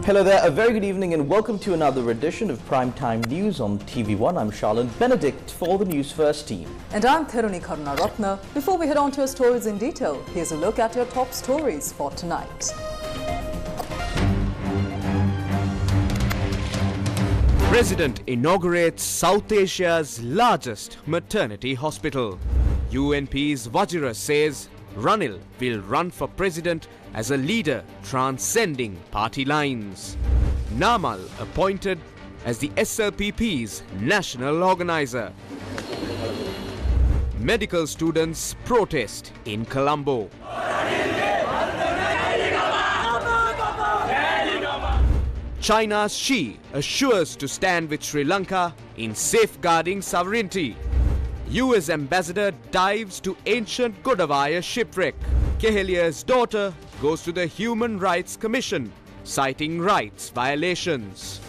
Hello there, a very good evening and welcome to another edition of Primetime News on TV1. I'm Charlotte Benedict for the Newsfirst team. And I'm Theruni Karunaratna. Before we head on to our stories in detail, here's a look at your top stories for tonight. President inaugurates South Asia's largest maternity hospital. UNP's Vajira says Ranil will run for president as a leader transcending party lines. Namal appointed as the SLPP's national organizer. Medical students protest in Colombo. China's Xi assures to stand with Sri Lanka in safeguarding sovereignty. US ambassador dives to ancient Godavaya shipwreck. Kehelia's daughter goes to the Human Rights Commission, citing rights violations.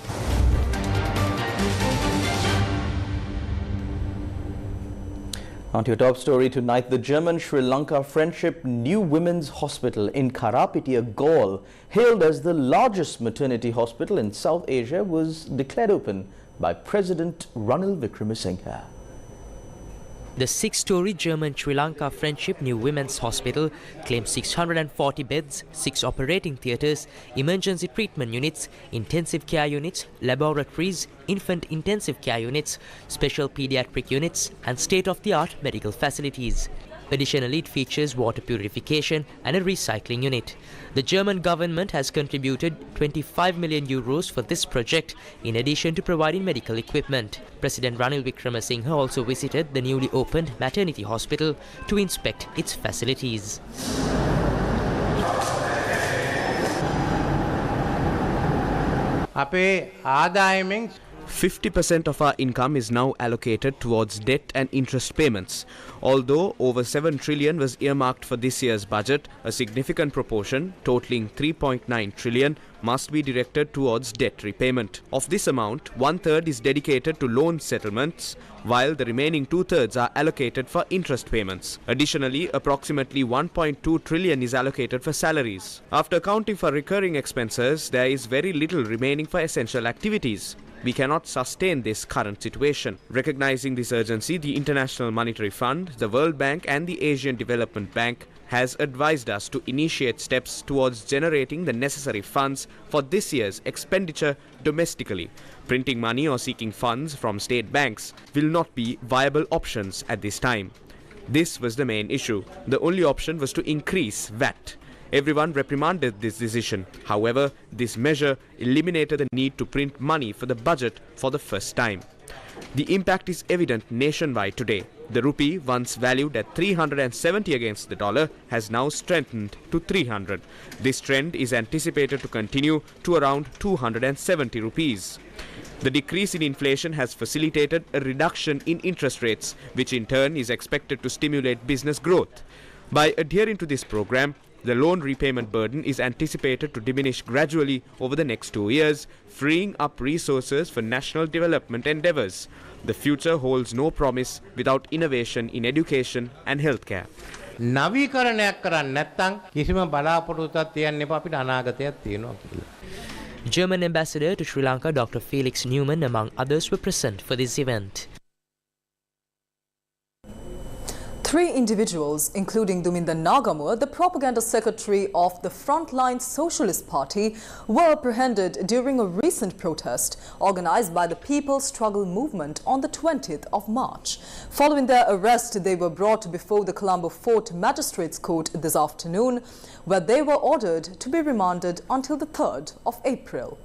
On to your top story tonight, the German-Sri Lanka Friendship New Women's Hospital in Karapitiya, Galle, hailed as the largest maternity hospital in South Asia, was declared open by President Ranil Wickremesinghe. The six-story German-Sri Lanka Friendship New Women's Hospital claims 640 beds, 6 operating theatres, emergency treatment units, intensive care units, laboratories, infant intensive care units, special pediatric units and state-of-the-art medical facilities. Additionally, it features water purification and a recycling unit. The German government has contributed 25 million euros for this project, in addition to providing medical equipment. President Ranil Wickremesinghe also visited the newly opened maternity hospital to inspect its facilities. අපේ ආදායමෙන් 50% of our income is now allocated towards debt and interest payments. Although over 7 trillion was earmarked for this year's budget, a significant proportion, totaling 3.9 trillion, must be directed towards debt repayment. Of this amount, 1/3 is dedicated to loan settlements, while the remaining 2/3 are allocated for interest payments. Additionally, approximately 1.2 trillion is allocated for salaries. After accounting for recurring expenses, there is very little remaining for essential activities. We cannot sustain this current situation. Recognizing this urgency, the International Monetary Fund, the World Bank and the Asian Development Bank has advised us to initiate steps towards generating the necessary funds for this year's expenditure domestically. Printing money or seeking funds from state banks will not be viable options at this time. This was the main issue. The only option was to increase VAT. Everyone reprimanded this decision. However, this measure eliminated the need to print money for the budget for the first time. The impact is evident nationwide today. The rupee, once valued at 370 against the dollar, has now strengthened to 300. This trend is anticipated to continue to around 270 rupees. The decrease in inflation has facilitated a reduction in interest rates, which in turn is expected to stimulate business growth. By adhering to this program, the loan repayment burden is anticipated to diminish gradually over the next 2 years, freeing up resources for national development endeavours. The future holds no promise without innovation in education and healthcare. නවීකරණයක් කරන්න නැත්නම් කිසිම බලාපොරොත්තුවක් තියන්න එපා අපිට අනාගතයක් තියෙනවා කියලා. German ambassador to Sri Lanka Dr. Felix Newman, among others, were present for this event. 3 individuals, including Duminda Nagamur, the propaganda secretary of the Frontline Socialist Party, were apprehended during a recent protest organized by the People's Struggle Movement on the 20th of March. Following their arrest, they were brought before the Colombo Fort Magistrates Court this afternoon, where they were ordered to be remanded until the 3rd of April.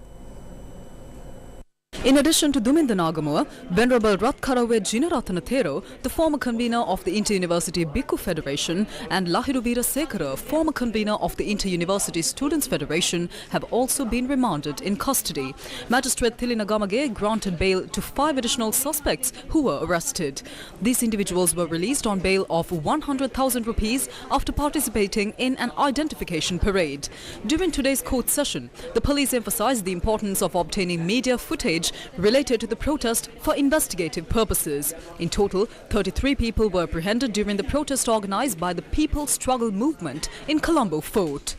In addition to Duminda Nagamur, Venerable Ratkarawe Jinaratana Thero, the former convener of the Inter-University Bhikkhu Federation, and Lahiru Veerasekara, former convener of the Inter-University Students Federation, have also been remanded in custody. Magistrate Thilina Gamage granted bail to 5 additional suspects who were arrested. These individuals were released on bail of 100,000 rupees after participating in an identification parade. During today's court session, the police emphasized the importance of obtaining media footage related to the protest for investigative purposes. In total, 33 people were apprehended during the protest organized by the People's Struggle Movement in Colombo Fort.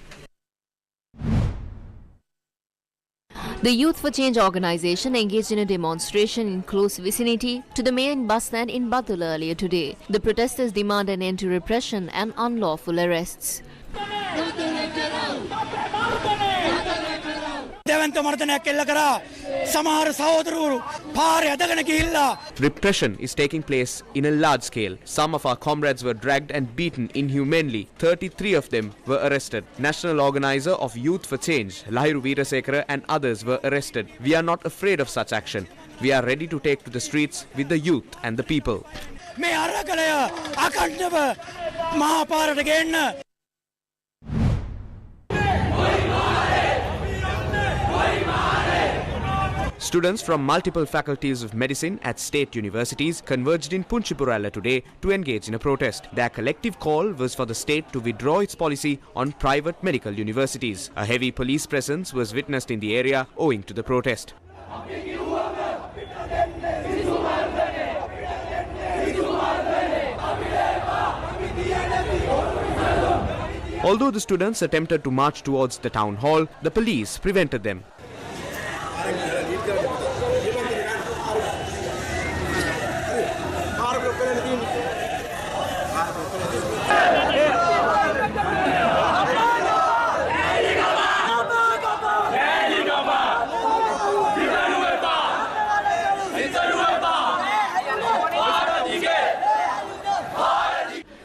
The Youth for Change organisation engaged in a demonstration in close vicinity to the main bus stand in Batul earlier today. The protesters demand an end to repression and unlawful arrests. Repression is taking place in a large scale. Some of our comrades were dragged and beaten inhumanely. 33 of them were arrested. National organizer of Youth for Change, Lahiru Veerasekara, and others were arrested. We are not afraid of such action. We are ready to take to the streets with the youth and the people. Students from multiple faculties of medicine at state universities converged in Punchipuralla today to engage in a protest. Their collective call was for the state to withdraw its policy on private medical universities. A heavy police presence was witnessed in the area owing to the protest. Although the students attempted to march towards the town hall, the police prevented them.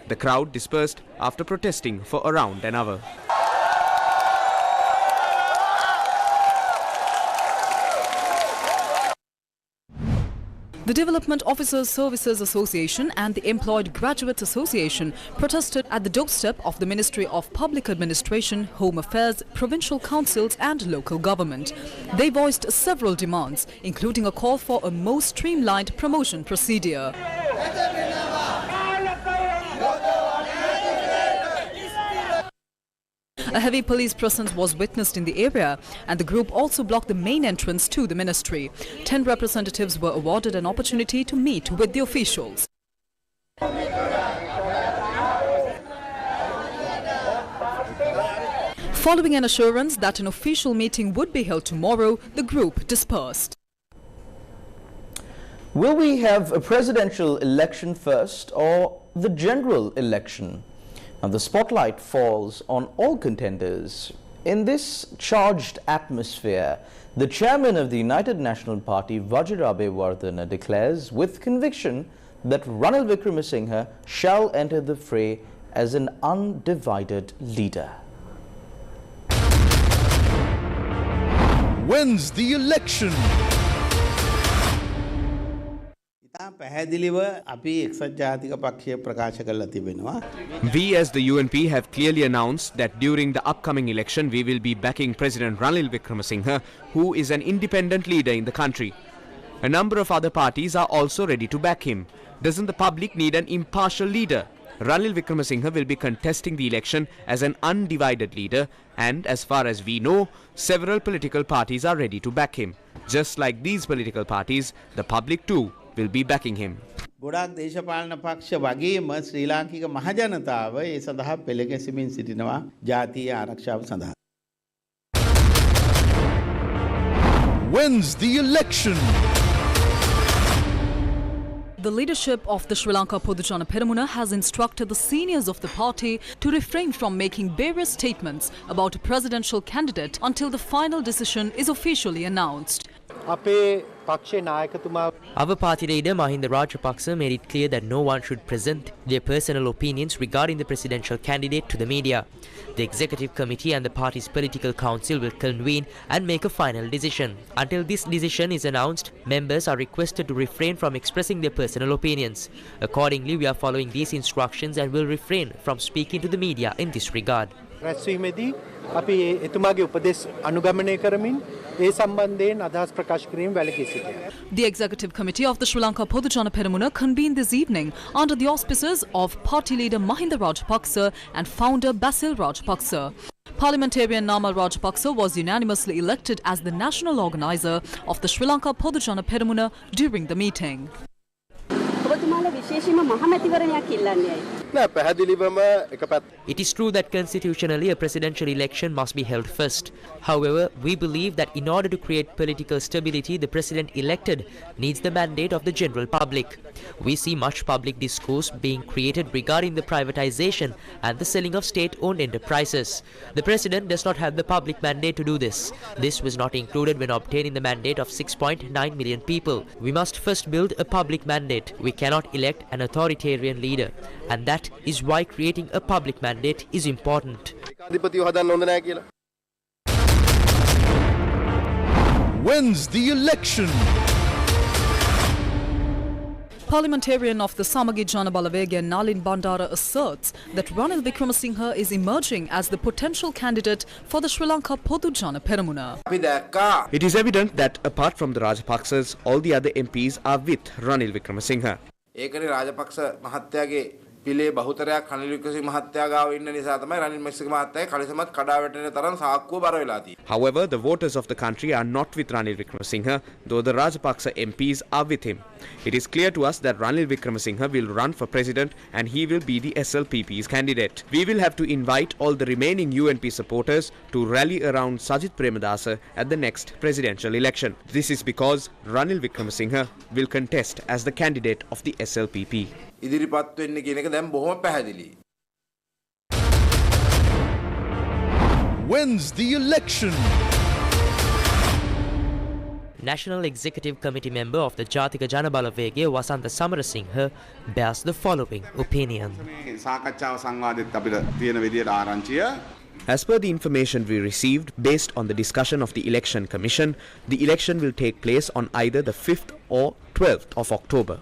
The crowd dispersed after protesting for around an hour. The Development Officers Services Association and the Employed Graduates Association protested at the doorstep of the Ministry of Public Administration, Home Affairs, Provincial Councils and Local Government. They voiced several demands, including a call for a more streamlined promotion procedure. A heavy police presence was witnessed in the area, and the group also blocked the main entrance to the ministry. 10 representatives were awarded an opportunity to meet with the officials. Following an assurance that an official meeting would be held tomorrow, the group dispersed. Will we have a presidential election first or the general election? Now, the spotlight falls on all contenders. In this charged atmosphere, the chairman of the United National Party, Vajirabhewardhana, declares with conviction that Ranil Wickremesinghe shall enter the fray as an undivided leader. Wins the election. We as the UNP have clearly announced that during the upcoming election we will be backing President Ranil Wickremesinghe, who is an independent leader in the country. A number of other parties are also ready to back him. Doesn't the public need an impartial leader? Ranil Wickremesinghe will be contesting the election as an undivided leader, and as far as we know, several political parties are ready to back him. Just like these political parties, the public too will be backing him. ගොඩක් දේශපාලන පක්ෂ වගේම ශ්‍රී ලාංකික මහජනතාව ඒ සඳහා පෙළගැසෙමින් සිටිනවා ජාතිය ආරක්ෂාව සඳහා. Wins the election. The leadership of the Sri Lanka Podujana Peramuna has instructed the seniors of the party to refrain from making various statements about a presidential candidate until the final decision is officially announced. Our party leader Mahinda Rajapaksa made it clear that no one should present their personal opinions regarding the presidential candidate to the media. The executive committee and the party's political council will convene and make a final decision. Until this decision is announced, members are requested to refrain from expressing their personal opinions. Accordingly, we are following these instructions and will refrain from speaking to the media in this regard. අපි එතුමාගේ උපදෙස් අනුගමනය කරමින් ඒ සම්බන්ධයෙන් අදහස් ප්‍රකාශ කිරීම වැළකී සිටිනවා. The executive committee of the Sri Lanka Podujana Peramuna convened this evening under the auspices of party leader Mahinda Rajapaksa and founder Basil Rajapaksa. Parliamentarian Namal Rajapaksa was unanimously elected as the national organizer of the Sri Lanka Podujana Peramuna during the meeting. ඔබතුමාලා විශේෂයෙන්ම මහමැතිවරණයක් ඉල්ලන්නේ ඇයි? It is true that constitutionally a presidential election must be held first. However, we believe that in order to create political stability, the president elected needs the mandate of the general public. We see much public discourse being created regarding the privatization and the selling of state-owned enterprises. The president does not have the public mandate to do this. This was not included when obtaining the mandate of 6.9 million people. We must first build a public mandate. We cannot elect an authoritarian leader. And that is why creating a public mandate is important. Wins the election. Parliamentarian of the Samagi Janabalawege Nalin Bandara asserts that Ranil Wickremesinghe is emerging as the potential candidate for the Sri Lanka Podu Jana Peramuna. It is evident that apart from the Rajapaksas, all the other MPs are with Ranil Wickremesinghe. පිළේ බහුතරයක් රනිල් වික්‍රමසිංහ මහත්තයා ගාව ඉන්න නිසා තමයි රනිල් වික්‍රමසිංහ මහත්තයාගේ කලිසමත් කඩා වැටෙන තරම් සාක්කුව බර වෙලා තියෙන්නේ. However, the voters of the country are not with Ranil Wickremesinghe, though the Rajapaksa MPs are with him. It is clear to us that Ranil Wickremesinghe will run for president and he will be the SLPP's candidate. We will have to invite all the remaining UNP supporters to rally around Sajith Premadasa at the next presidential election. This is because Ranil Wickremesinghe will contest as the candidate of the SLPP. ඉදිරිපත් වෙන්නේ කියන එක දැන් බොහොම පැහැදිලි. Wins the election. National Executive Committee member of the Jatika Janabalawege Wasantha Samarasinghe bears the following opinion. සාකච්ඡාව සංවාදෙත් අපිට තියෙන විදියට ආරංචිය. As per the information we received, based on the discussion of the Election Commission, the election will take place on either the 5th or 12th of October.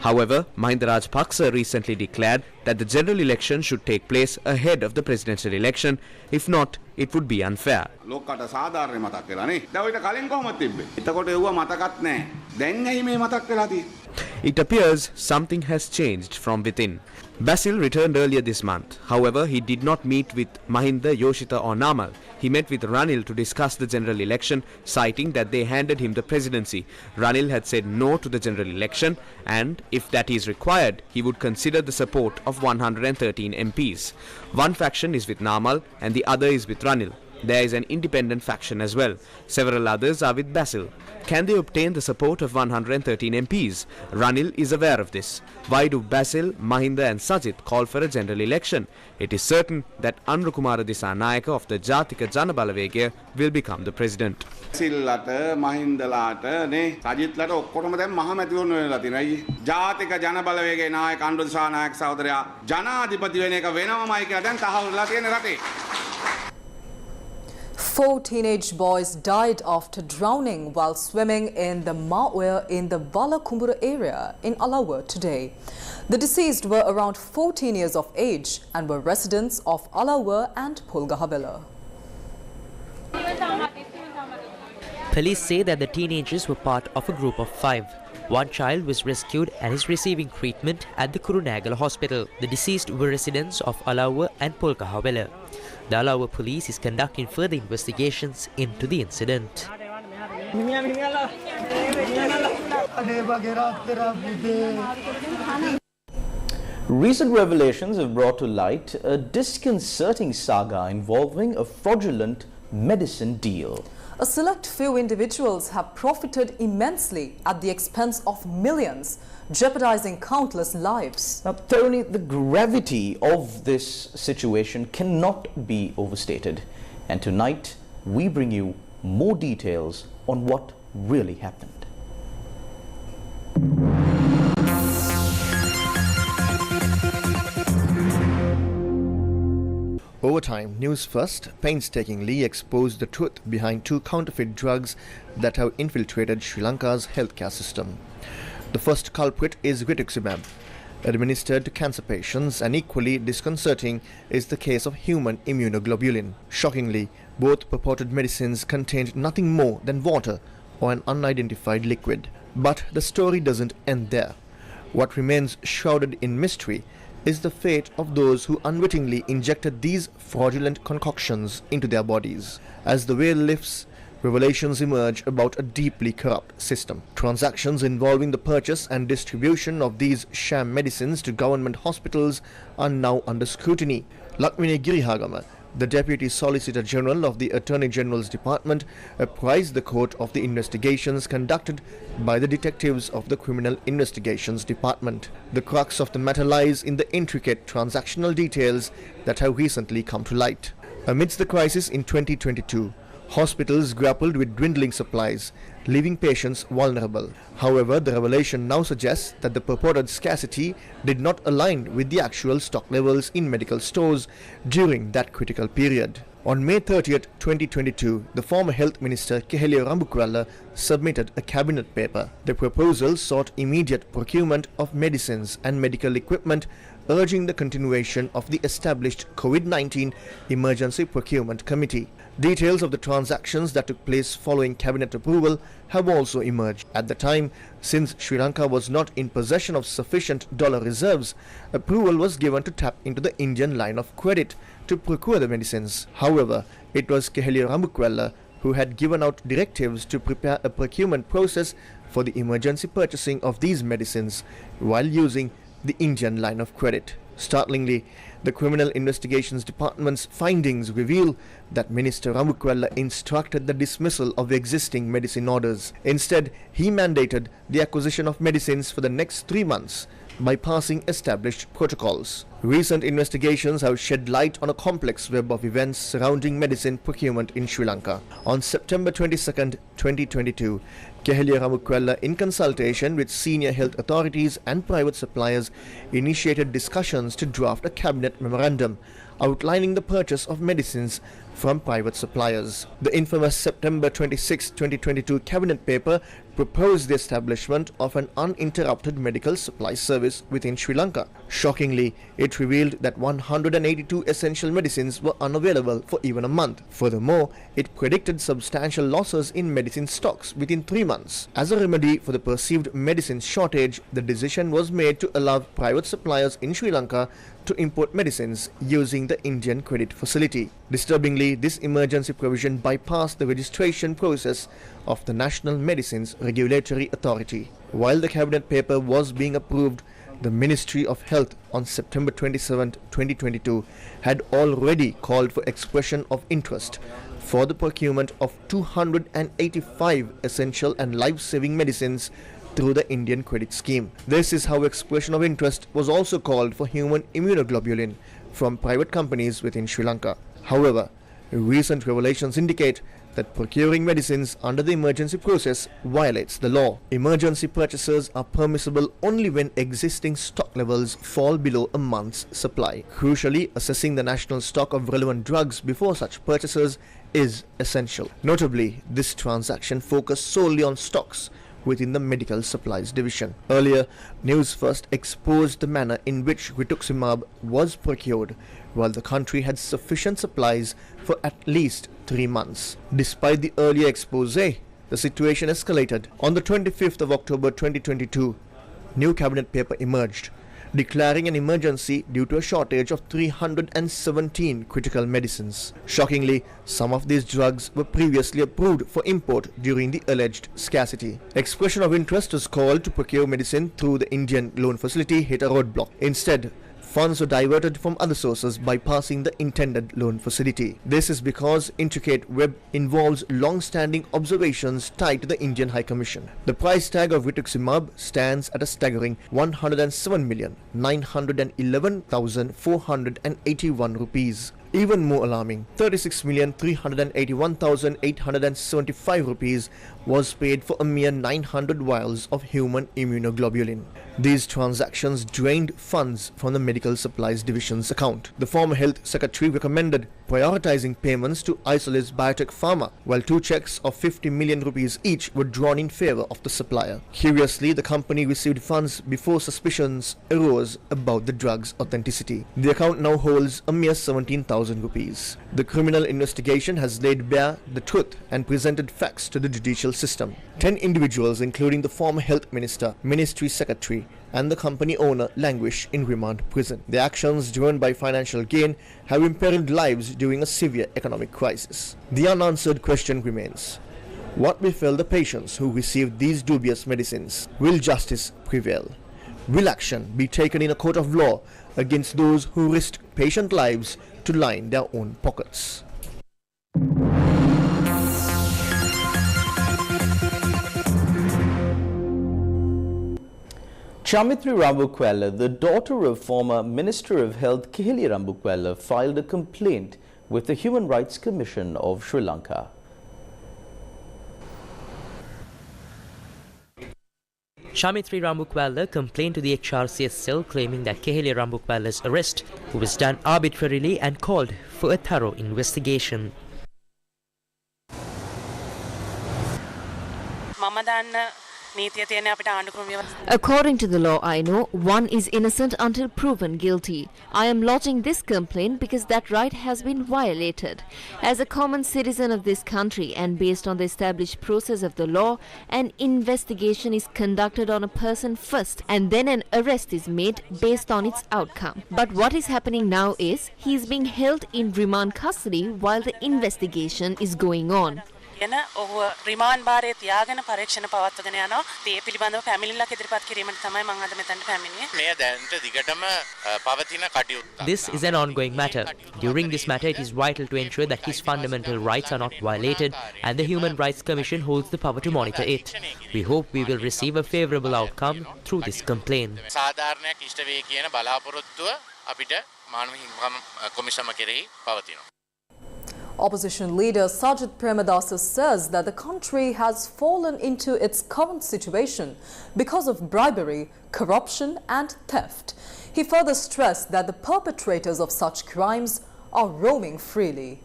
However, Mahinda Rajapaksa recently declared that the general election should take place ahead of the presidential election. If not, it would be unfair. ලෝකකට සාධාරණ මතක් වෙලා නේ. දැන් ඔයිට කලින් කොහොමද තිබ්බේ? එතකොට ඒව මතකත් නැහැ. දැන් ඇයි මේ මතක් වෙලා තියෙන්නේ? It appears something has changed from within. Basil returned earlier this month. However, he did not meet with Mahinda, Yoshita or Namal. He met with Ranil to discuss the general election, citing that they handed him the presidency. Ranil had said no to the general election and, if that is required, he would consider the support of 113 MPs. One faction is with Namal and the other is with Ranil. There is an independent faction as well. Several others are with Basil. Can they obtain the support of 113 MPs? Ranil is aware of this. Why do Basil, Mahinda and Sajith call for a general election? It is certain that Anrukumara Disanayaka of the Jatika Janabalawege will become the president. සිල්ලට මහින්දලාට නේ සජිත්ලට ඔක්කොටම දැන් මහමැතිවරණ වෙලා තියෙනවා. ජාතික ජනබලවේගයේ නායක අනුර දිසානායක සහෝදරයා ජනාධිපති වෙන එක වෙනවමයි කියලා දැන් තහවුරුලා තියෙන රටේ. 4 teenage boys died after drowning while swimming in the Mawir in the Valakumbura area in Alawa today. The deceased were around 14 years of age and were residents of Alawa and Pulgahavela. Police say that the teenagers were part of a group of 5. One child was rescued and is receiving treatment at the Kurunagala hospital. The deceased were residents of Alawa and Pulgahavela. The Alawa police is conducting further investigations into the incident. Recent revelations have brought to light a disconcerting saga involving a fraudulent medicine deal. A select few individuals have profited immensely at the expense of millions, jeopardizing countless lives. Now, Tony, the gravity of this situation cannot be overstated. And tonight, we bring you more details on what really happened. Over time, Newsfirst painstakingly exposed the truth behind 2 counterfeit drugs that have infiltrated Sri Lanka's healthcare system. The first culprit is rituximab, administered to cancer patients, and equally disconcerting is the case of human immunoglobulin. Shockingly, both purported medicines contained nothing more than water or an unidentified liquid. But the story doesn't end there. What remains shrouded in mystery is the fate of those who unwittingly injected these fraudulent concoctions into their bodies. As the veil lifts, revelations emerge about a deeply corrupt system. Transactions involving the purchase and distribution of these sham medicines to government hospitals are now under scrutiny. Lakmini Girihagama, the Deputy Solicitor General of the Attorney General's Department, apprised the court of the investigations conducted by the detectives of the Criminal Investigations Department. The crux of the matter lies in the intricate transactional details that have recently come to light. Amidst the crisis in 2022, hospitals grappled with dwindling supplies, leaving patients vulnerable. However, the revelation now suggests that the purported scarcity did not align with the actual stock levels in medical stores during that critical period. On May 30th, 2022, the former Health Minister Rambukwella submitted a cabinet paper. The proposal sought immediate procurement of medicines and medical equipment, urging the continuation of the established COVID-19 Emergency Procurement Committee. Details of the transactions that took place following cabinet approval have also emerged. At the time, since Sri Lanka was not in possession of sufficient dollar reserves, approval was given to tap into the Indian line of credit to procure the medicines. However, it was Rambukwella who had given out directives to prepare a procurement process for the emergency purchasing of these medicines while using the Indian line of credit. Startlingly, the Criminal Investigations Department's findings reveal that Minister Rambukwella instructed the dismissal of existing medicine orders. Instead, he mandated the acquisition of medicines for the next 3 months, bypassing established protocols. Recent investigations have shed light on a complex web of events surrounding medicine procurement in Sri Lanka. On September 22, 2022, Rambukwella, in consultation with senior health authorities and private suppliers, initiated discussions to draft a cabinet memorandum outlining the purchase of medicines from private suppliers. The infamous September 26, 2022 cabinet paper proposed the establishment of an uninterrupted medical supply service within Sri Lanka. Shockingly, it revealed that 182 essential medicines were unavailable for even a month. Furthermore, it predicted substantial losses in medicine stocks within 3 months. As a remedy for the perceived medicine shortage, the decision was made to allow private suppliers in Sri Lanka to import medicines using the Indian credit facility. Disturbingly, this emergency provision bypassed the registration process of the National Medicines Regulatory Authority. While the cabinet paper was being approved, the Ministry of Health on September 27, 2022 had already called for expression of interest for the procurement of 285 essential and life-saving medicines through the Indian credit scheme. This is how expression of interest was also called for human immunoglobulin from private companies within Sri Lanka. However, recent revelations indicate that procuring medicines under the emergency process violates the law. Emergency purchases are permissible only when existing stock levels fall below a month's supply. Crucially, assessing the national stock of relevant drugs before such purchases is essential. Notably, this transaction focused solely on stocks within the medical supplies division. Earlier, Newsfirst exposed the manner in which rituximab was procured, while the country had sufficient supplies for at least 3 months. Despite the earlier expose, the situation escalated. On the 25th of October 2022, new cabinet paper emerged, declaring an emergency due to a shortage of 317 critical medicines. Shockingly, some of these drugs were previously approved for import during the alleged scarcity. Expression of interest was called to procure medicine through the Indian loan facility hit a roadblock. Instead, funds were diverted from other sources bypassing the intended loan facility. This is because intricate web involves long-standing observations tied to the Indian High Commission. The price tag of rituximab stands at a staggering 107,911,481 rupees. Even more alarming, 36,381,875 rupees was paid for a mere 900 vials of human immunoglobulin. These transactions drained funds from the Medical Supplies Division's account. The former Health Secretary recommended prioritizing payments to Isolis Biotech Pharma, while 2 checks of 50 million rupees each were drawn in favor of the supplier. Curiously, the company received funds before suspicions arose about the drug's authenticity. The account now holds a mere 17,000 rupees. The criminal investigation has laid bare the truth and presented facts to the judicial system. 10 individuals, including the former health minister, ministry secretary, and the company owner, languish in remand prison. Their actions, driven by financial gain, have imperiled lives during a severe economic crisis. The unanswered question remains: What befell the patients who received these dubious medicines? Will justice prevail? Will action be taken in a court of law against those who risked patient lives to line their own pockets? Chamithri Rambukwella, the daughter of former Minister of Health Kihili Rambukwella, filed a complaint with the Human Rights Commission of Sri Lanka. Chamithri Rambukwella complained to the HRCS cell claiming that Kihili Rambukwella's arrest was done arbitrarily and called for a thorough investigation. According to the law I know, one is innocent until proven guilty. I am lodging this complaint because that right has been violated. As a common citizen of this country and based on the established process of the law, an investigation is conducted on a person first and then an arrest is made based on its outcome. But what is happening now is he is being held in remand custody while the investigation is going on. Remand භාරයේ තියාගෙන පරීක්ෂණ පවත්වාගෙන යනවා. ඒ පිළිබඳව පැමිණිල්ලක් ඉදිරිපත් කිරීමට තමයි මම අද මෙතනට පැමිණියේ. මේ දැනට දිගටම පවතින කටයුත්ත. This is an ongoing matter. During this matter, it is vital to ensure that his fundamental rights are not violated and the Human Rights Commission holds the power to monitor it. We hope we will receive a favourable outcome through this complaint. සාධාරණයක් ඉෂ්ට වේ කියන බලාපොරොත්තුව අපිට මානව හිමිකම් කොමිසම කෙරෙහි පවතිනවා. Opposition leader Sajid Pradas says that the country has fallen into its current situation because of bribery, corruption and theft. He further stressed that the perpetrators of such crimes are roaming freely.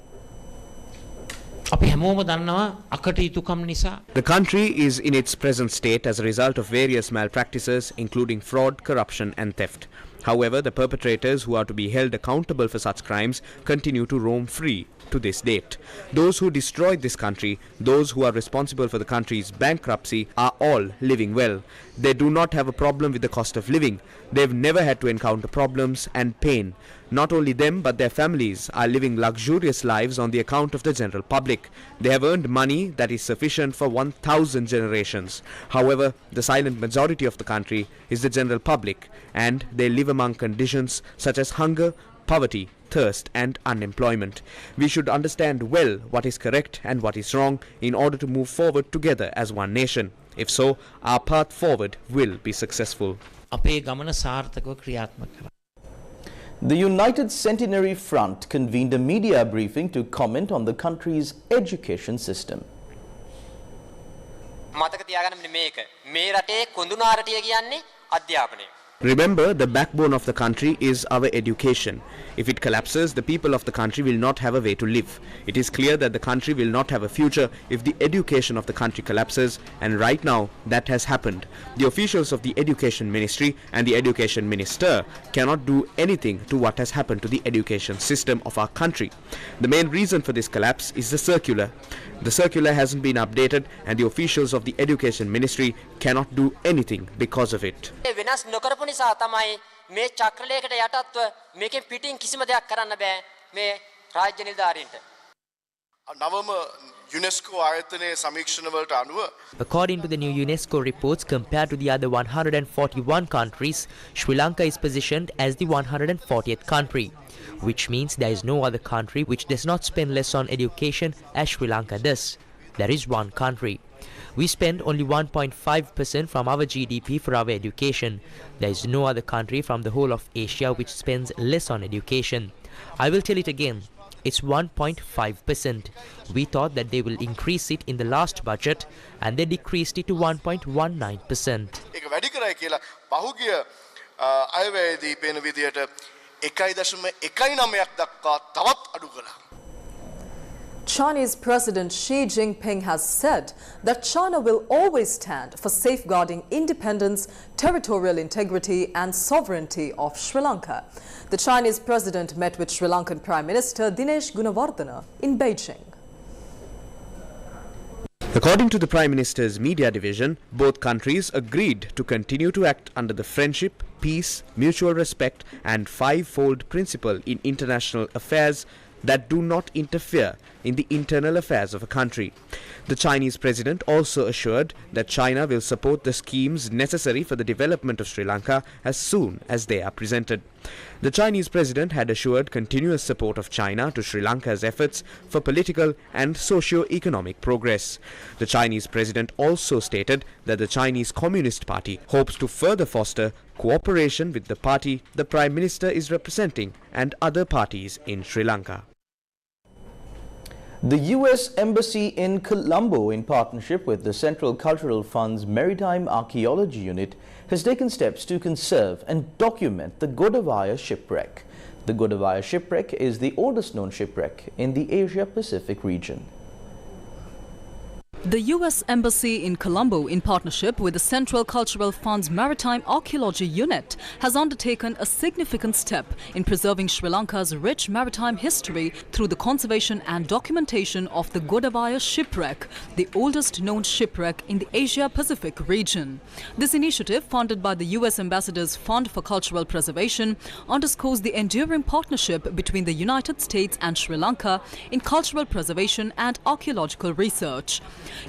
The country is in its present state as a result of various malpractices, including fraud, corruption and theft. However, the perpetrators who are to be held accountable for such crimes continue to roam free to this date. Those who destroyed this country, those who are responsible for the country's bankruptcy, are all living well. They do not have a problem with the cost of living. They've never had to encounter problems and pain. Not only them, but their families are living luxurious lives on the account of the general public. They have earned money that is sufficient for 1,000 generations. However, the silent majority of the country is the general public, and they live among conditions such as hunger, poverty, thirst and unemployment. We should understand well what is correct and what is wrong in order to move forward together as one nation. If so, our path forward will be successful. The United Centenary Front convened a media briefing to comment on the country's education system. Remember, the backbone of the country is our education. If it collapses, the people of the country will not have a way to live. It is clear that the country will not have a future if the education of the country collapses, and right now that has happened. The officials of the Education Ministry and the Education Minister cannot do anything to what has happened to the education system of our country. The main reason for this collapse is the circular. The circular hasn't been updated and the officials of the Education Ministry cannot do anything because of it. According to the new UNESCO reports, compared to the other 141 countries, Sri Lanka is positioned as the 140th country, which means there is no other country which does not spend less on education as Sri Lanka does. There is one country. We spend only 1.5% from our GDP for our education. There is no other country from the whole of Asia which spends less on education. I will tell it again. It's 1.5%. We thought that they will increase it in the last budget and they decreased it to 1.19%. Chinese President Xi Jingping has said that China will always stand for safeguarding independence, territorial integrity and sovereignty of Sri Lanka. The Chinese President met with Sri Lankan Prime Minister Dinesh Gunawardena in Beijing. According to the Prime Minister's media division, both countries agreed to continue to act under the friendship, peace, mutual respect and five-fold principle in international affairs, that do not interfere in the internal affairs of a country. The Chinese president also assured that China will support the schemes necessary for the development of Sri Lanka as soon as they are presented. The Chinese president had assured continuous support of China to Sri Lanka's efforts for political and socio-economic progress. The Chinese president also stated that the Chinese Communist Party hopes to further foster cooperation with the party the Prime Minister is representing and other parties in Sri Lanka. The US Embassy in Colombo, in partnership with the Central Cultural Fund's Maritime Archaeology Unit, has taken steps to conserve and document the Godavaya shipwreck. The Godavaya shipwreck is the oldest known shipwreck in the Asia-Pacific region. The US Embassy in Colombo, in partnership with the Central Cultural Fund's Maritime Archaeology Unit, has undertaken a significant step in preserving Sri Lanka's rich maritime history through the conservation and documentation of the Godavaya shipwreck, the oldest known shipwreck in the Asia-Pacific region. This initiative, funded by the US Ambassador's Fund for Cultural Preservation, underscores the enduring partnership between the United States and Sri Lanka in cultural preservation and archaeological research.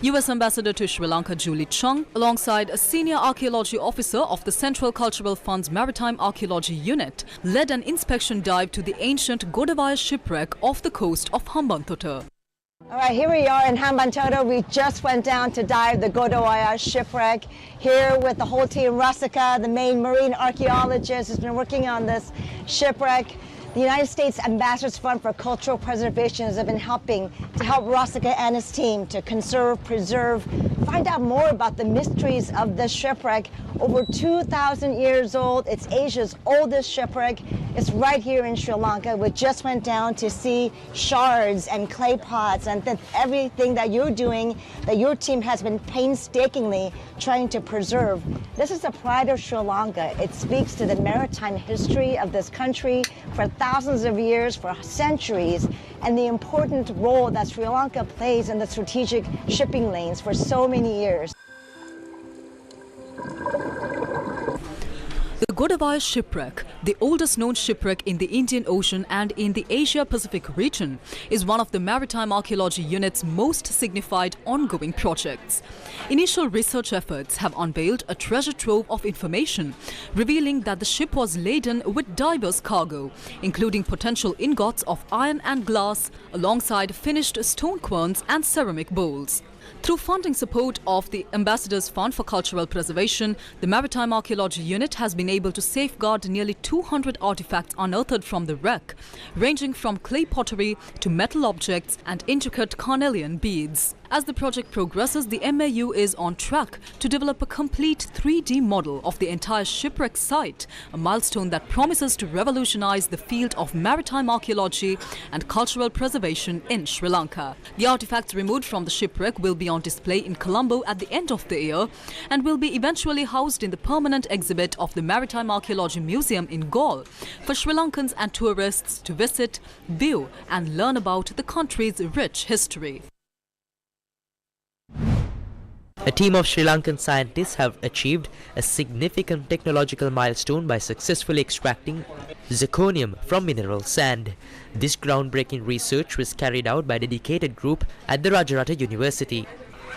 US Ambassador to Sri Lanka Julie Chung, alongside a senior archaeology officer of the Central Cultural Fund's Maritime Archaeology Unit, led an inspection dive to the ancient Godavaya shipwreck off the coast of Hambantota. All right, here we are in Hambantota. We just went down to dive the Godavaya shipwreck here with the whole team. Rasika, the main marine archaeologist, has been working on this shipwreck. The United States Ambassador's Fund for Cultural Preservation has been helping to help Rasika and his team to conserve, preserve, find out more about the mysteries of this shipwreck. Over 2,000 years old. It's Asia's oldest shipwreck. It's right here in Sri Lanka. We just went down to see shards and clay pots and everything that you're doing, that your team has been painstakingly trying to preserve. This is the pride of Sri Lanka. It speaks to the maritime history of this country for thousands of years, for centuries, and the important role that Sri Lanka plays in the strategic shipping lanes for so many years. The Godavaya shipwreck, the oldest known shipwreck in the Indian Ocean and in the Asia-Pacific region, is one of the Maritime Archaeology Unit's most signified ongoing projects. Initial research efforts have unveiled a treasure trove of information, revealing that the ship was laden with diverse cargo, including potential ingots of iron and glass, alongside finished stone querns and ceramic bowls. Through funding support of the Ambassador's Fund for Cultural Preservation, the Maritime Archaeology Unit has been able to safeguard nearly 200 artifacts unearthed from the wreck, ranging from clay pottery to metal objects and intricate carnelian beads. As the project progresses, the MAU is on track to develop a complete 3D model of the entire shipwreck site, a milestone that promises to revolutionize the field of maritime archaeology and cultural preservation in Sri Lanka. The artifacts removed from the shipwreck will be on display in Colombo at the end of the year and will be eventually housed in the permanent exhibit of the Maritime Archaeology Museum in Galle for Sri Lankans and tourists to visit, view and learn about the country's rich history. A team of Sri Lankan scientists have achieved a significant technological milestone by successfully extracting zirconium from mineral sand. This groundbreaking research was carried out by a dedicated group at the Rajarata University.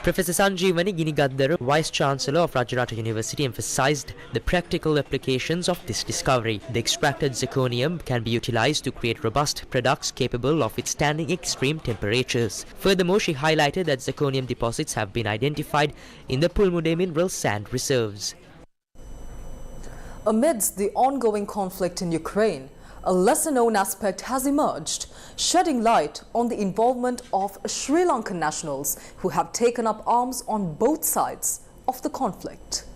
Professor Sanjeevani Ginigaddara, Vice-Chancellor of Rajarata University, emphasized the practical applications of this discovery. The extracted zirconium can be utilized to create robust products capable of withstanding extreme temperatures. Furthermore, she highlighted that zirconium deposits have been identified in the Pulmude mineral sand reserves. Amidst the ongoing conflict in Ukraine, a lesser-known aspect has emerged, shedding light on the involvement of Sri Lankan nationals who have taken up arms on both sides of the conflict.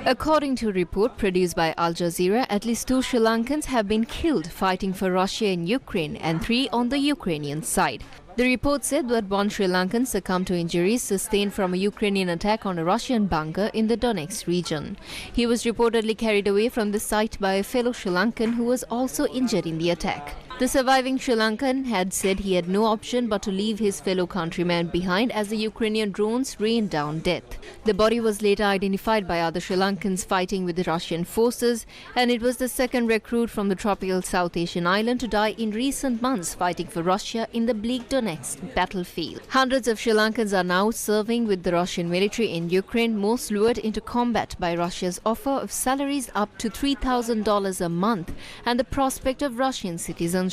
According to a report produced by Al Jazeera, at least 2 Sri Lankans have been killed fighting for Russia in Ukraine and 3 on the Ukrainian side. The report said that 1 Sri Lankan succumbed to injuries sustained from a Ukrainian attack on a Russian bunker in the Donetsk region. He was reportedly carried away from the site by a fellow Sri Lankan who was also injured in the attack. The surviving Sri Lankan had said he had no option but to leave his fellow countrymen behind as the Ukrainian drones rained down death. The body was later identified by other Sri Lankans fighting with the Russian forces, and it was the second recruit from the tropical South Asian island to die in recent months fighting for Russia in the bleak Donetsk battlefield. Hundreds of Sri Lankans are now serving with the Russian military in Ukraine, most lured into combat by Russia's offer of salaries up to $3,000 a month and the prospect of Russian citizenship.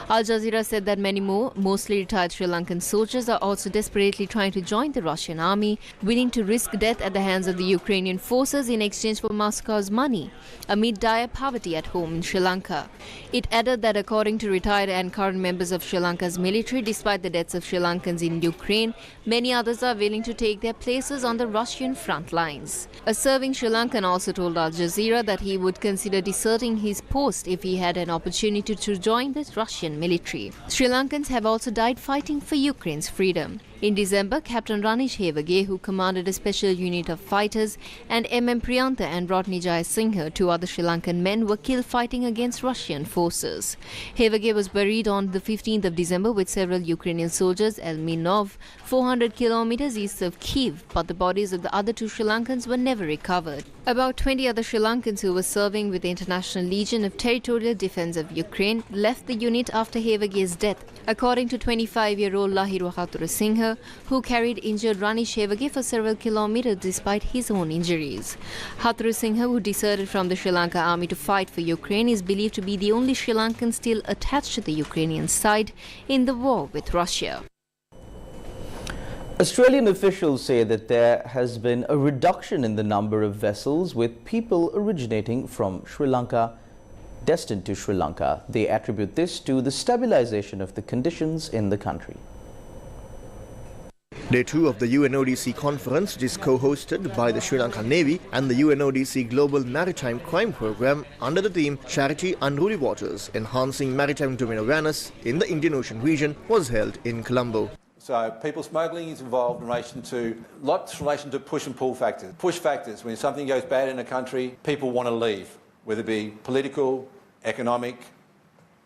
Al Jazeera said that many more, mostly retired Sri Lankan soldiers are also desperately trying to join the Russian army, willing to risk death at the hands of the Ukrainian forces in exchange for Moscow's money, amid dire poverty at home in Sri Lanka. It added that according to retired and current members of Sri Lanka's military, despite the deaths of Sri Lankans in Ukraine, many others are willing to take their places on the Russian front lines. A serving Sri Lankan also told Al Jazeera that he would consider deserting his post if he had an opportunity to join the Russian military. Sri Lankans have also died fighting for Ukraine's freedom. In December, Captain Ranish Hevage, who commanded a special unit of fighters, and MM Priyantha and Rodney Jayasinghe, two other Sri Lankan men, were killed fighting against Russian forces. Hevage was buried on the 15th of December with several Ukrainian soldiers at Minov, 400 kilometers east of Kyiv, but the bodies of the other two Sri Lankans were never recovered. About 20 other Sri Lankans who were serving with the International Legion of Territorial Defense of Ukraine left the unit after Hevage's death, according to 25-year-old Lahiru Hathurusinghe, who carried injured Ranish Hevage for several kilometers despite his own injuries. Hathurusinghe, who deserted from the Sri Lanka army to fight for Ukraine, is believed to be the only Sri Lankan still attached to the Ukrainian side in the war with Russia. Australian officials say that there has been a reduction in the number of vessels with people originating from Sri Lanka destined to Sri Lanka. They attribute this to the stabilization of the conditions in the country. Day 2 of the UNODC conference, which is co-hosted by the Sri Lankan Navy and the UNODC Global Maritime Crime Programme under the theme Charity Unruly Waters, Enhancing Maritime Domain Awareness in the Indian Ocean region, was held in Colombo. So people smuggling is involved in relation to push and pull factors. Push factors, when something goes bad in a country, people want to leave, whether it be political, economic,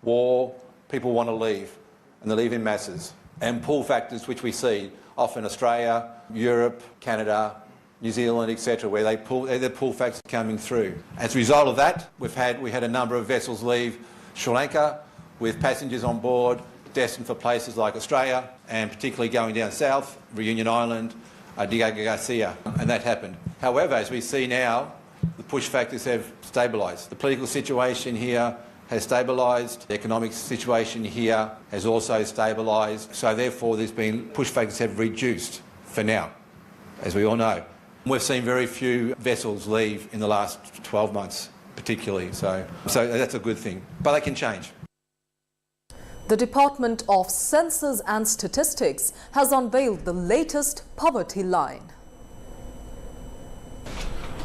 war, people want to leave, and they leave in masses. And pull factors, which we see often Australia, Europe, Canada, New Zealand, etc., where they're pull factors coming through. As a result of that, we had a number of vessels leave Sri Lanka with passengers on board destined for places like Australia and particularly going down south, Reunion Island, Diego Garcia, and that happened. However, as we see now, the push factors have stabilised. The political situation here has stabilised. The economic situation here has also stabilised. So therefore, push factors have reduced for now, as we all know. We've seen very few vessels leave in the last 12 months, particularly. So that's a good thing. But they can change. The Department of Census and Statistics has unveiled the latest poverty line.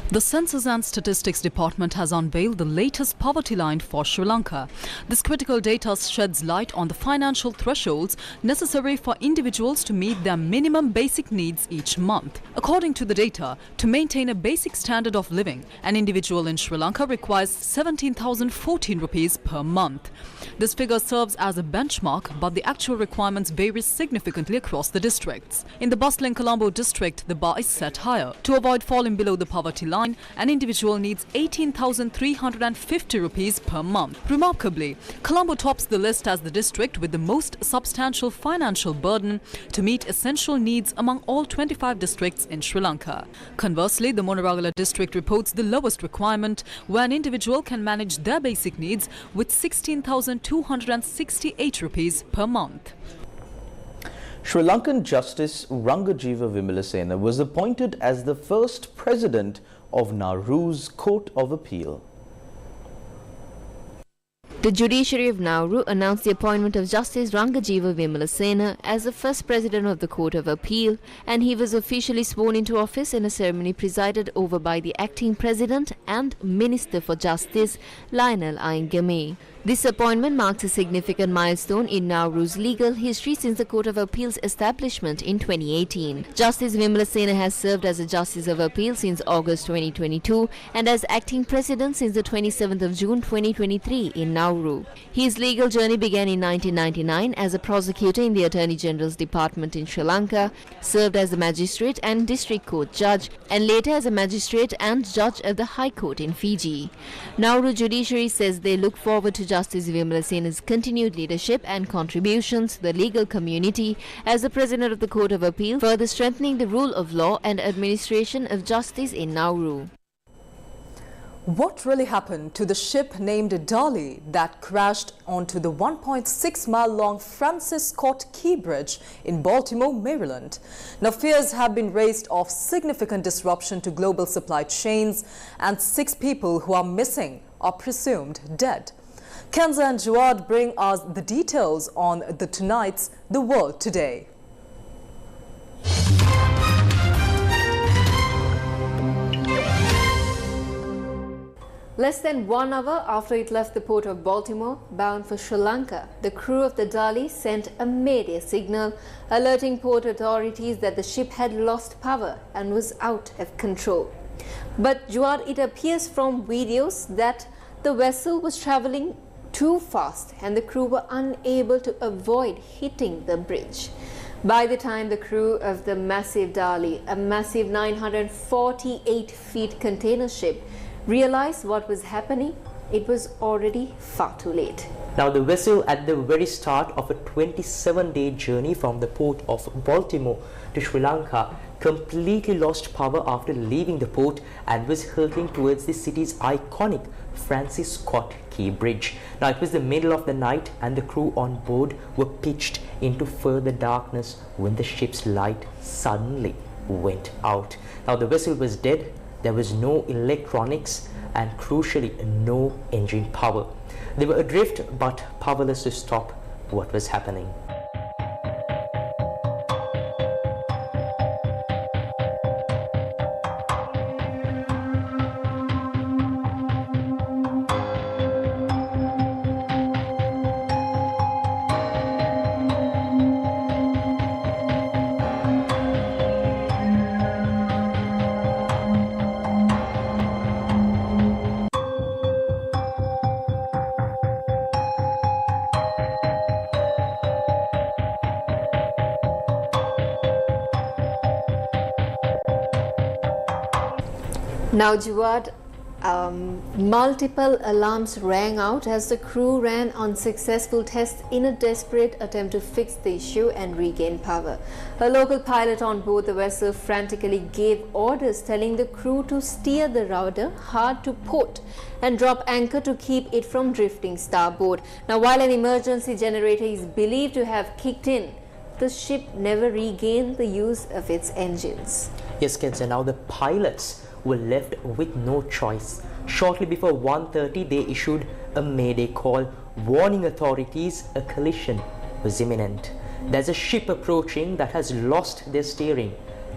The Census and Statistics Department has unveiled the latest poverty line for Sri Lanka. This critical data sheds light on the financial thresholds necessary for individuals to meet their minimum basic needs each month. According to the data, to maintain a basic standard of living, an individual in Sri Lanka requires 17,014 rupees per month. This figure serves as a benchmark, but the actual requirements vary significantly across the districts. In the bustling Colombo district, the bar is set higher. To avoid falling below the poverty line, an individual needs 18,350 rupees per month. Remarkably, Colombo tops the list as the district with the most substantial financial burden to meet essential needs among all 25 districts in Sri Lanka. Conversely, the Monaragala district reports the lowest requirement, where an individual can manage their basic needs with 16,268 rupees per month. Sri Lankan Justice Rangajiva Vimalasena was appointed as the first president of Nauru's Court of Appeal. The judiciary of Nauru announced the appointment of Justice Rangajiva Vimalasena as the first president of the Court of Appeal, and he was officially sworn into office in a ceremony presided over by the acting president and Minister for Justice, Lionel Aingame. This appointment marks a significant milestone in Nauru's legal history since the Court of Appeal's establishment in 2018. Justice Vimalasena has served as a Justice of Appeal since August 2022 and as acting president since the 27th of June 2023 in Nauru. His legal journey began in 1999 as a prosecutor in the Attorney General's Department in Sri Lanka, served as a magistrate and district court judge, and later as a magistrate and judge of the High Court in Fiji. Nauru judiciary says they look forward to Justice Vimalasena's continued leadership and contributions to the legal community as the President of the Court of Appeal, further strengthening the rule of law and administration of justice in Nauru. What really happened to the ship named Dali that crashed onto the 1.6-mile-long Francis Scott Key Bridge in Baltimore, Maryland? Now, fears have been raised of significant disruption to global supply chains, and 6 people who are missing are presumed dead. Kenza and Jawad bring us the details on tonight's The World Today. Less than 1 hour after it left the port of Baltimore, bound for Sri Lanka, the crew of the Dali sent a mayday signal, alerting port authorities that the ship had lost power and was out of control. But Jawad, it appears from videos that the vessel was travelling too fast and the crew were unable to avoid hitting the bridge. By the time the crew of the massive Dali, a massive 948 feet container ship, realized what was happening, it was already far too late. Now, the vessel at the very start of a 27-day journey from the port of Baltimore to Sri Lanka completely lost power after leaving the port and was hurtling towards the city's iconic Francis Scott Key Bridge. Now, it was the middle of the night and the crew on board were pitched into further darkness when the ship's light suddenly went out. Now, the vessel was dead. There was no electronics and crucially no engine power. They were adrift but powerless to stop what was happening. Now, Jawad, multiple alarms rang out as the crew ran unsuccessful tests in a desperate attempt to fix the issue and regain power. A local pilot on board the vessel frantically gave orders telling the crew to steer the rudder hard to port and drop anchor to keep it from drifting starboard. Now, while an emergency generator is believed to have kicked in, the ship never regained the use of its engines. Yes, kids, and now the pilots were left with no choice. Shortly before 1:30, they issued a mayday call, warning authorities a collision was imminent. There's a ship approaching that has lost their steering.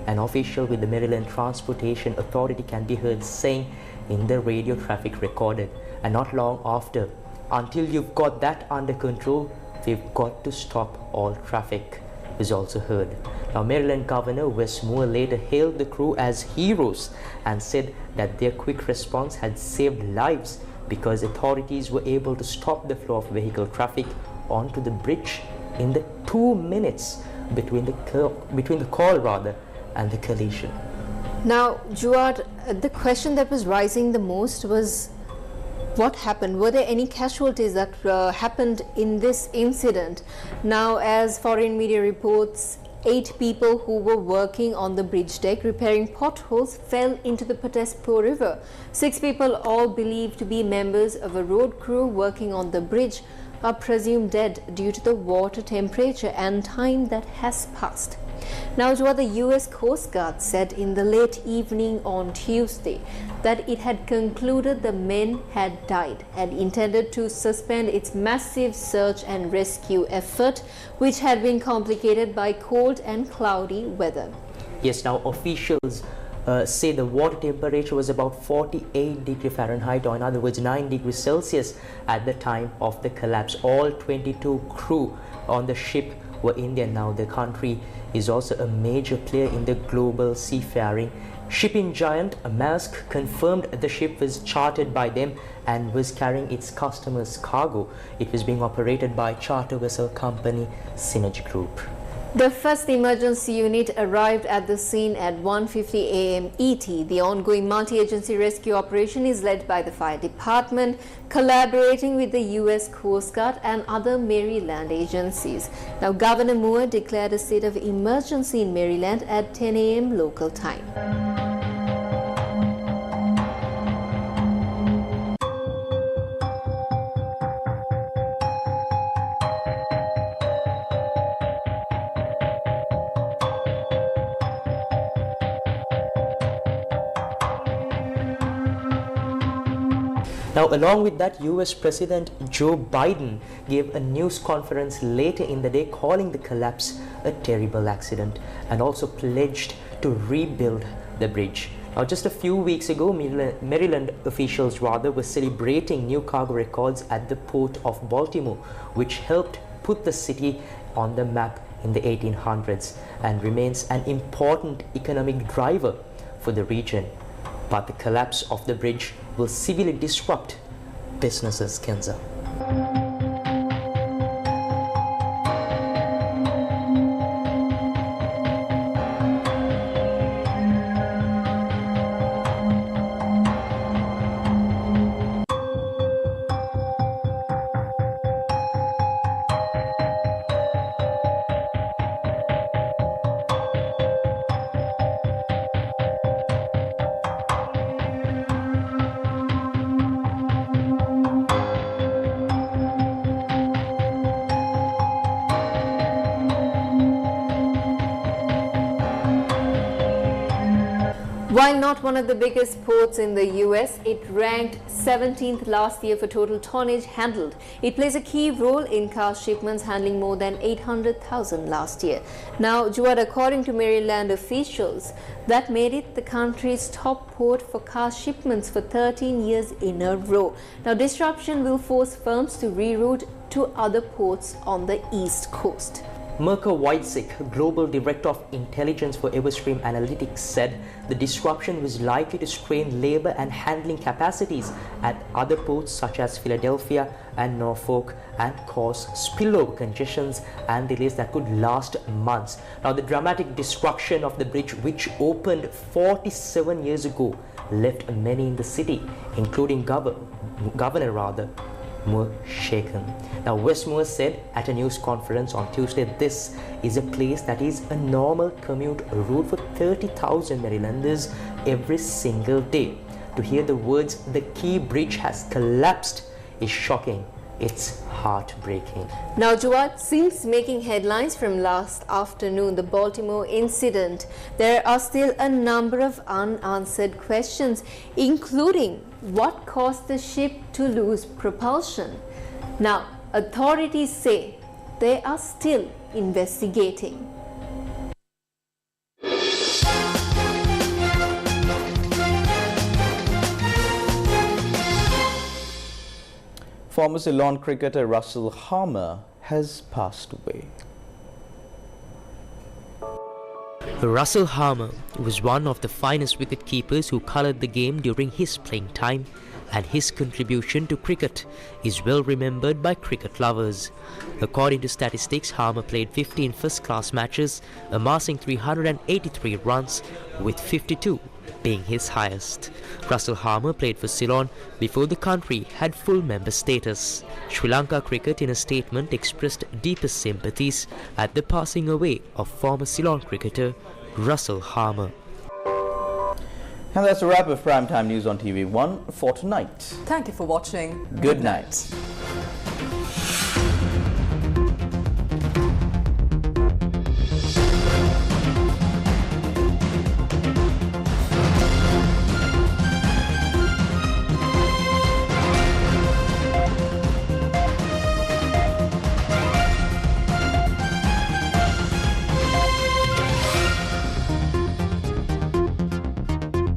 An official with the Maryland Transportation Authority can be heard saying in the radio traffic recorded, and not long after, until you've got that under control, we've got to stop all traffic, was also heard. Now, Maryland Governor Wes Moore later hailed the crew as heroes and said that their quick response had saved lives because authorities were able to stop the flow of vehicle traffic onto the bridge in the 2 minutes between the call and the collision. Now, Jawad, the question that was rising the most was what happened? Were there any casualties that happened in this incident? Now, as foreign media reports, 8 people who were working on the bridge deck repairing potholes fell into the Patespo River. 6 people, all believed to be members of a road crew working on the bridge, are presumed dead due to the water temperature and time that has passed. Now, what the US Coast Guard said in the late evening on Tuesday that it had concluded the men had died and intended to suspend its massive search and rescue effort, which had been complicated by cold and cloudy weather. Yes, now officials say the water temperature was about 48 degrees Fahrenheit, or in other words 9 degrees Celsius at the time of the collapse. All 22 crew on the ship were Indian. Now the country is also a major player in the global seafaring. Shipping giant Maersk confirmed the ship was chartered by them and was carrying its customers' cargo. It was being operated by charter vessel company Synergy Group. The first emergency unit arrived at the scene at 1:50 a.m. ET. The ongoing multi-agency rescue operation is led by the fire department, collaborating with the U.S. Coast Guard and other Maryland agencies. Now, Governor Moore declared a state of emergency in Maryland at 10 a.m. local time. Now, along with that, US President Joe Biden gave a news conference later in the day calling the collapse a terrible accident and also pledged to rebuild the bridge. Now, just a few weeks ago, Maryland officials were celebrating new cargo records at the port of Baltimore, which helped put the city on the map in the 1800s and remains an important economic driver for the region. But the collapse of the bridge will severely disrupt businesses, Kenza. While not one of the biggest ports in the US, it ranked 17th last year for total tonnage handled. It plays a key role in car shipments, handling more than 800,000 last year. Now, Juad, according to Maryland officials, that made it the country's top port for car shipments for 13 years in a row. Now, disruption will force firms to reroute to other ports on the East Coast. Mirka Weitzik, Global Director of Intelligence for Everstream Analytics, said the disruption was likely to strain labor and handling capacities at other ports such as Philadelphia and Norfolk and cause spillover congestions and delays that could last months. Now, the dramatic destruction of the bridge, which opened 47 years ago, left many in the city, including Governor Moore shaken. Now, Westmore said at a news conference on Tuesday, this is a place that is a normal commute route for 30,000 Marylanders every single day. To hear the words, the key bridge has collapsed, is shocking. It's heartbreaking. Now, Juad, since making headlines from last afternoon, the Baltimore incident, there are still a number of unanswered questions, including what caused the ship to lose propulsion. Now, authorities say they are still investigating. Former Ceylon cricketer Russell Harmer has passed away. Russell Harmer was one of the finest wicket-keepers who coloured the game during his playing time, and his contribution to cricket is well remembered by cricket lovers. According to statistics, Harmer played 15 first-class matches, amassing 383 runs, with 52 being his highest. Russell Harmer played for Ceylon before the country had full member status. Sri Lanka Cricket, in a statement, expressed deepest sympathies at the passing away of former Ceylon cricketer Russell Harmer. And that's a wrap of Primetime News on TV1 for tonight. Thank you for watching. Good night.